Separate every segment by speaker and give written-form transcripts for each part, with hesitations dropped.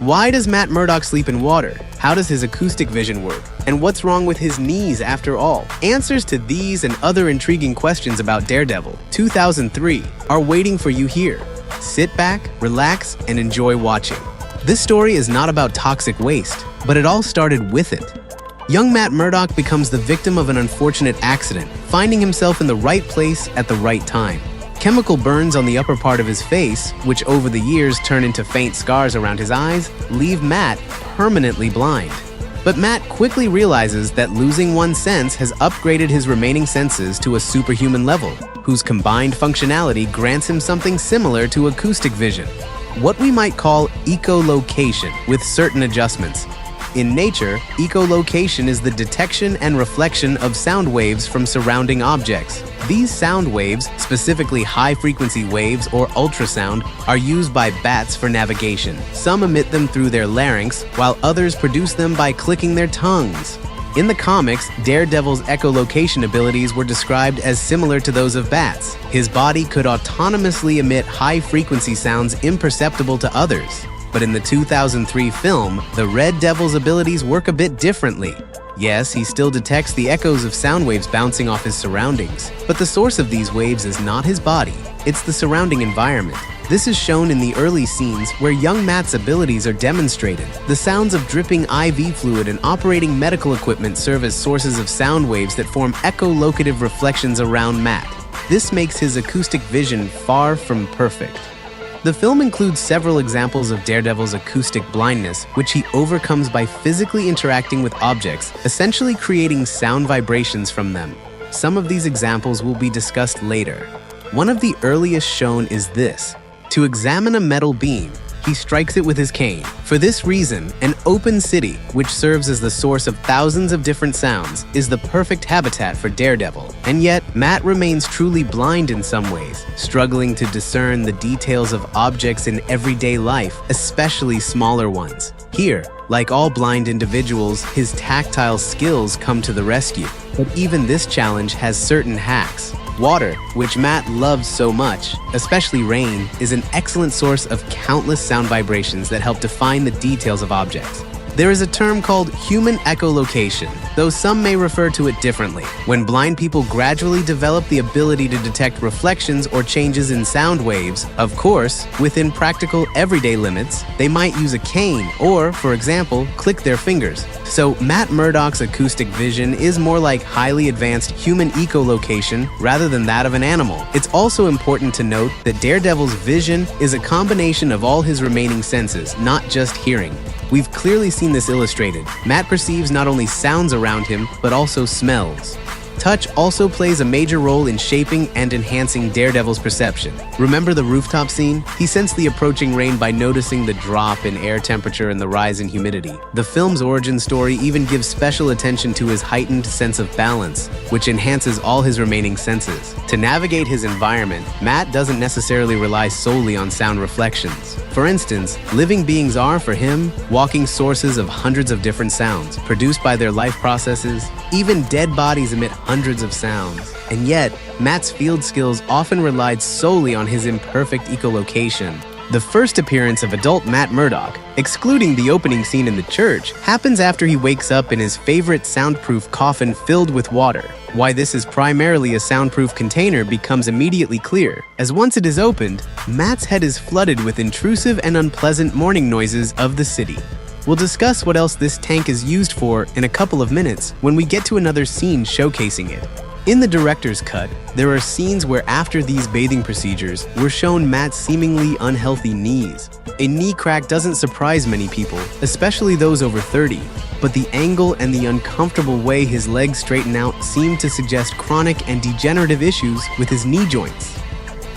Speaker 1: Why does Matt Murdock sleep in water? How does his acoustic vision work? And what's wrong with his knees after all? Answers to these and other intriguing questions about Daredevil 2003 are waiting for you here. Sit back, relax, and enjoy watching. This story is not about toxic waste, but it all started with it. Young Matt Murdock becomes the victim of an unfortunate accident, finding himself in the right place at the right time. Chemical burns on the upper part of his face, which over the years turn into faint scars around his eyes, leave Matt permanently blind. But Matt quickly realizes that losing one sense has upgraded his remaining senses to a superhuman level, whose combined functionality grants him something similar to acoustic vision, what we might call echolocation with certain adjustments. In nature, echolocation is the detection and reflection of sound waves from surrounding objects. These sound waves, specifically high-frequency waves or ultrasound, are used by bats for navigation. Some emit them through their larynx, while others produce them by clicking their tongues. In the comics, Daredevil's echolocation abilities were described as similar to those of bats. His body could autonomously emit high-frequency sounds imperceptible to others. But in the 2003 film, the Red Devil's abilities work a bit differently. Yes, he still detects the echoes of sound waves bouncing off his surroundings, but the source of these waves is not his body, it's the surrounding environment. This is shown in the early scenes where young Matt's abilities are demonstrated. The sounds of dripping IV fluid and operating medical equipment serve as sources of sound waves that form echolocative reflections around Matt. This makes his acoustic vision far from perfect. The film includes several examples of Daredevil's acoustic blindness, which he overcomes by physically interacting with objects, essentially creating sound vibrations from them. Some of these examples will be discussed later. One of the earliest shown is this. To examine a metal beam, he strikes it with his cane. For this reason, an open city, which serves as the source of thousands of different sounds, is the perfect habitat for Daredevil. And yet, Matt remains truly blind in some ways, struggling to discern the details of objects in everyday life, especially smaller ones. Here, like all blind individuals, his tactile skills come to the rescue. But even this challenge has certain hacks. Water, which Matt loves so much, especially rain, is an excellent source of countless sound vibrations that help define the details of objects. There is a term called human echolocation, though some may refer to it differently, when blind people gradually develop the ability to detect reflections or changes in sound waves. Of course, within practical everyday limits, they might use a cane or, for example, click their fingers. So Matt Murdock's acoustic vision is more like highly advanced human echolocation rather than that of an animal. It's also important to note that Daredevil's vision is a combination of all his remaining senses, not just hearing. We've clearly seen this illustrated. Matt perceives not only sounds around him, but also smells. Touch also plays a major role in shaping and enhancing Daredevil's perception. Remember the rooftop scene? He sensed the approaching rain by noticing the drop in air temperature and the rise in humidity. The film's origin story even gives special attention to his heightened sense of balance, which enhances all his remaining senses. To navigate his environment, Matt doesn't necessarily rely solely on sound reflections. For instance, living beings are, for him, walking sources of hundreds of different sounds, produced by their life processes. Even dead bodies emit hundreds of sounds. And yet, Matt's field skills often relied solely on his imperfect echolocation. The first appearance of adult Matt Murdock, excluding the opening scene in the church, happens after he wakes up in his favorite soundproof coffin filled with water. Why this is primarily a soundproof container becomes immediately clear, as once it is opened, Matt's head is flooded with intrusive and unpleasant morning noises of the city. We'll discuss what else this tank is used for in a couple of minutes when we get to another scene showcasing it. In the director's cut, there are scenes where after these bathing procedures, we're shown Matt's seemingly unhealthy knees. A knee crack doesn't surprise many people, especially those over 30, but the angle and the uncomfortable way his legs straighten out seem to suggest chronic and degenerative issues with his knee joints.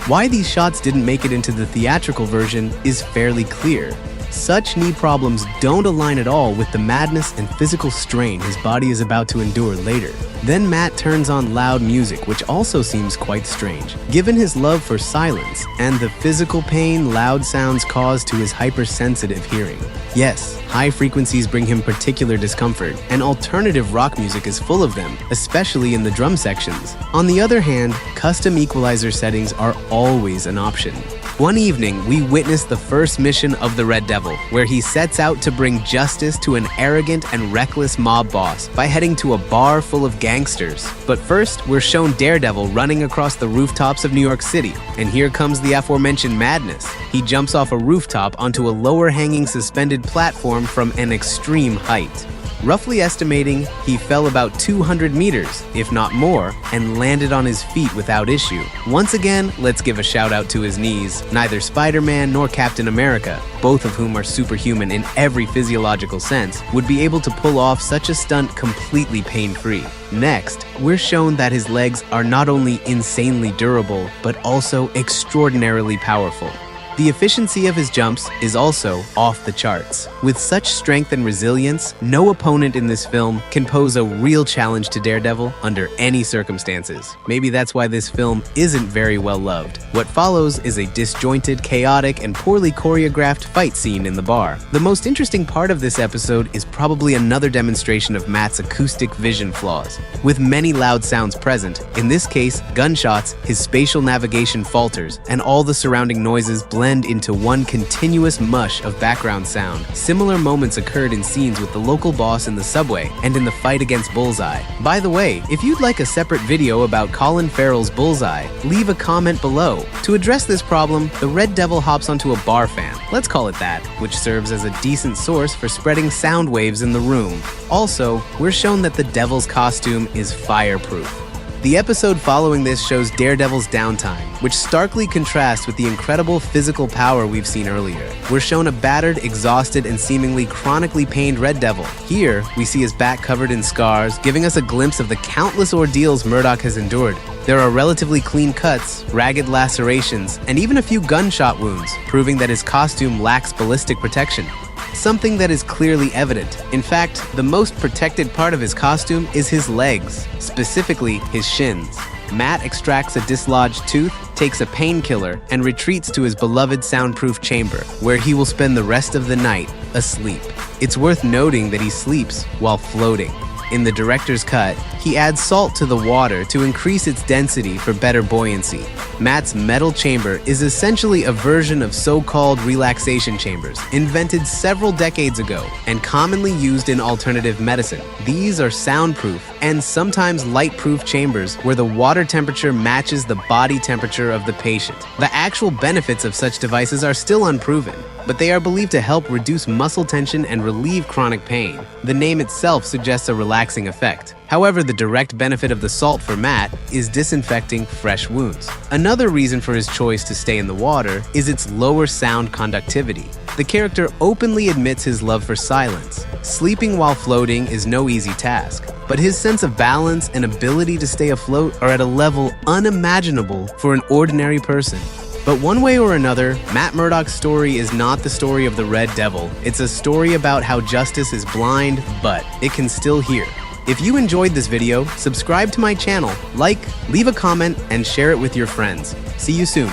Speaker 1: Why these shots didn't make it into the theatrical version is fairly clear. Such knee problems don't align at all with the madness and physical strain his body is about to endure later. Then Matt turns on loud music, which also seems quite strange, given his love for silence and the physical pain loud sounds cause to his hypersensitive hearing. Yes, high frequencies bring him particular discomfort, and alternative rock music is full of them, especially in the drum sections. On the other hand, custom equalizer settings are always an option. One evening, we witnessed the first mission of the Red Devil, where he sets out to bring justice to an arrogant and reckless mob boss by heading to a bar full of gangsters. But first, we're shown Daredevil running across the rooftops of New York City, and here comes the aforementioned madness. He jumps off a rooftop onto a lower-hanging suspended platform from an extreme height. Roughly estimating, he fell about 200 meters, if not more, and landed on his feet without issue. Once again, let's give a shout out to his knees. Neither Spider-Man nor Captain America, both of whom are superhuman in every physiological sense, would be able to pull off such a stunt completely pain-free. Next, we're shown that his legs are not only insanely durable, but also extraordinarily powerful. The efficiency of his jumps is also off the charts. With such strength and resilience, no opponent in this film can pose a real challenge to Daredevil under any circumstances. Maybe that's why this film isn't very well loved. What follows is a disjointed, chaotic, and poorly choreographed fight scene in the bar. The most interesting part of this episode is probably another demonstration of Matt's acoustic vision flaws. With many loud sounds present, in this case, gunshots, his spatial navigation falters, and all the surrounding noises blend into one continuous mush of background sound. Similar moments occurred in scenes with the local boss in the subway and in the fight against Bullseye. By the way, if you'd like a separate video about Colin Farrell's Bullseye, leave a comment below. To address this problem, the Red Devil hops onto a bar fan, let's call it that, which serves as a decent source for spreading sound waves in the room. Also, we're shown that the Devil's costume is fireproof. The episode following this shows Daredevil's downtime, which starkly contrasts with the incredible physical power we've seen earlier. We're shown a battered, exhausted, and seemingly chronically pained Red Devil. Here, we see his back covered in scars, giving us a glimpse of the countless ordeals Murdock has endured. There are relatively clean cuts, ragged lacerations, and even a few gunshot wounds, proving that his costume lacks ballistic protection. Something that is clearly evident. In fact, the most protected part of his costume is his legs, specifically his shins. Matt extracts a dislodged tooth, takes a painkiller, and retreats to his beloved soundproof chamber, where he will spend the rest of the night asleep. It's worth noting that he sleeps while floating. In the director's cut, he adds salt to the water to increase its density for better buoyancy. Matt's metal chamber is essentially a version of so-called relaxation chambers, invented several decades ago and commonly used in alternative medicine. These are soundproof and sometimes light-proof chambers where the water temperature matches the body temperature of the patient. The actual benefits of such devices are still unproven, but they are believed to help reduce muscle tension and relieve chronic pain. The name itself suggests a relaxing effect. However, the direct benefit of the salt for Matt is disinfecting fresh wounds. Another reason for his choice to stay in the water is its lower sound conductivity. The character openly admits his love for silence. Sleeping while floating is no easy task, but his sense of balance and ability to stay afloat are at a level unimaginable for an ordinary person. But one way or another, Matt Murdock's story is not the story of the Red Devil. It's a story about how justice is blind, but it can still hear. If you enjoyed this video, subscribe to my channel, like, leave a comment, and share it with your friends. See you soon.